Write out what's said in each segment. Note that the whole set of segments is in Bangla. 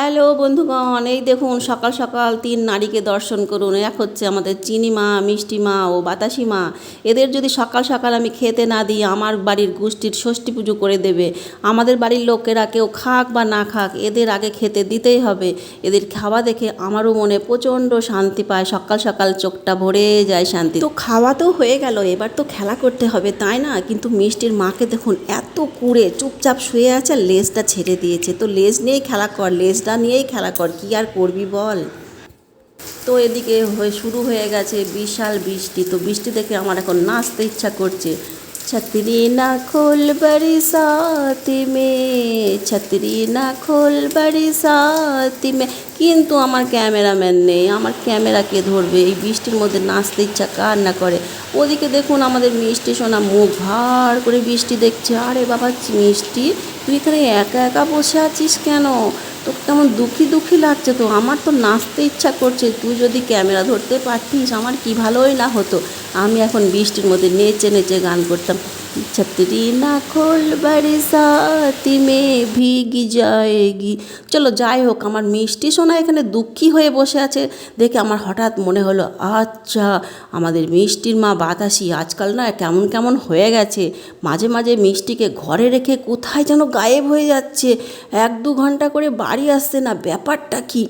হ্যালো বন্ধুগণ, এই দেখুন সকাল সকাল তিন নারীকে দর্শন করুন। এক হচ্ছে আমাদের চিনি মা, মিষ্টি মা ও বাতাসি মা। এদের যদি সকাল সকাল আমি খেতে না দিই, আমার বাড়ির গোষ্ঠীর ষষ্ঠী পুজো করে দেবে। আমাদের বাড়ির লোকেরা কেউ খাক বা না খাক, এদের আগে খেতে দিতেই হবে। এদের খাওয়া দেখে আমারও মনে প্রচণ্ড শান্তি পায়, সকাল সকাল চোখটা ভরে যায় শান্তি। তো খাওয়া তো হয়ে গেল, এবার তো খেলা করতে হবে, তাই না? কিন্তু মিষ্টির মাকে দেখুন এত কুড়ে চুপচাপ শুয়ে আছে, আর লেজটা ছেড়ে দিয়েছে। তো লেজ নিয়েই খেলা কর, লেজটা নিয়েই খেলা কর, কি আর করবি বল। তো এদিকে শুরু হয়ে গেছে বিশাল বৃষ্টি। তো বৃষ্টি দেখে আমার এখন নাচতে ইচ্ছা করছে। छतरी ना खोल बरसाती में, छतरी ना खोल बरसाती में। কিন্তু আমার ক্যামেরাম্যান নেই, আমার ক্যামেরা কে ধরবে? এই বৃষ্টির মধ্যে নাচতে ইচ্ছা কার না করে। ওদিকে দেখুন আমাদের মিষ্টি সোনা মুখ ভার করে বৃষ্টি দেখছে। আরে বাবা মিষ্টি, তুই এখানে একা একা বসে আছিস কেন? তো কেমন দুঃখী দুঃখী লাগছে। তো আমার তো নাচতে ইচ্ছা করছে, তুই যদি ক্যামেরা ধরতে পারতিস আমার কি ভালোই না হতো। আমি এখন বৃষ্টির মধ্যে নেচে নেচে গান করতাম। छतरी ना खोल बरसाती में भीग जाएगी। চলো যাই হোক, আমার মিষ্টি সোনা এখানে দুঃখী হয়ে বসে আছে দেখে আমার হঠাৎ মনে হলো, আচ্ছা আমাদের মিষ্টির মা বাতাসি আজকাল না কেমন কেমন হয়ে গেছে। মাঝে মাঝে মিষ্টিকে ঘরে রেখে কোথায় যেন গায়েব হয়ে যাচ্ছে, 1-2 ঘন্টা করে বাড়ি আসছে না। ব্যাপারটা কি?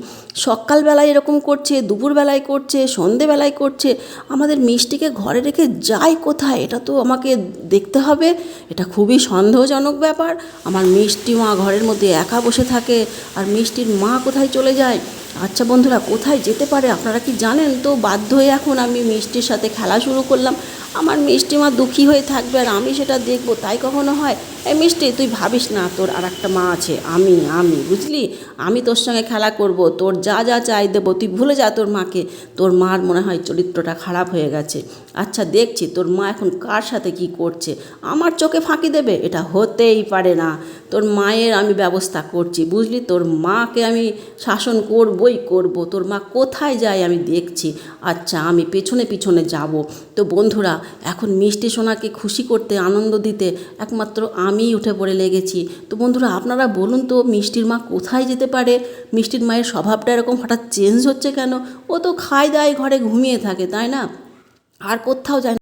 সকালবেলায় এরকম করছে, দুপুরবেলায় করছে, সন্ধেবেলায় করছে। আমাদের মিষ্টিকে ঘরে রেখে যায় কোথায়? এটা তো আমাকে দেখতে হবে। এটা খুবই সন্দেহজনক ব্যাপার। আমার মিষ্টি মা ঘরের মধ্যে একা বসে থাকে, আর মিষ্টির মা কোথায় চলে যায়? আচ্ছা বন্ধুরা, কোথায় যেতে পারে আপনারা কি জানেন? তো বাধ্য হয়ে এখন আমি মিষ্টির সাথে খেলা শুরু করলাম। আমার মিষ্টি মা দুঃখী হয়ে থাকবে আর আমি সেটা দেখবো, তাই কখনো হয়? এই মিষ্টি, তুই ভাবিস না, তোর আর একটা মা আছে, আমি বুঝলি? আমি তোর সঙ্গে খেলা করব, তোর যা যা চাই দেবো, তুই ভুলে যা তোর মাকে। তোর মার মনে হয় চরিত্রটা খারাপ হয়ে গেছে। আচ্ছা দেখছি তোর মা এখন কার সাথে কি করছে। আমার চোখে ফাঁকি দেবে? এটা হতেই পারে না। তোর মায়ের আমি ব্যবস্থা করছি, বুঝলি? তোর মাকে আমি শাসন করবই করব। তোর মা কোথায় যায় আমি দেখছি। আচ্ছা আমি পেছনে পিছনে যাব। তো বন্ধুরা, এখন মিষ্টি সোনাকে খুশি করতে, আনন্দ দিতে একমাত্র আমিই উঠে পড়ে লেগেছি। তো বন্ধুরা আপনারা বলুন তো, মিষ্টির মা কোথায় যেতে পারে? মিষ্টির মায়ের স্বভাবটা এরকম হঠাৎ চেঞ্জ হচ্ছে কেন? ও তো খায় দায় ঘরে ঘুমিয়ে থাকে, তাই না? আর কোথাও যায় না।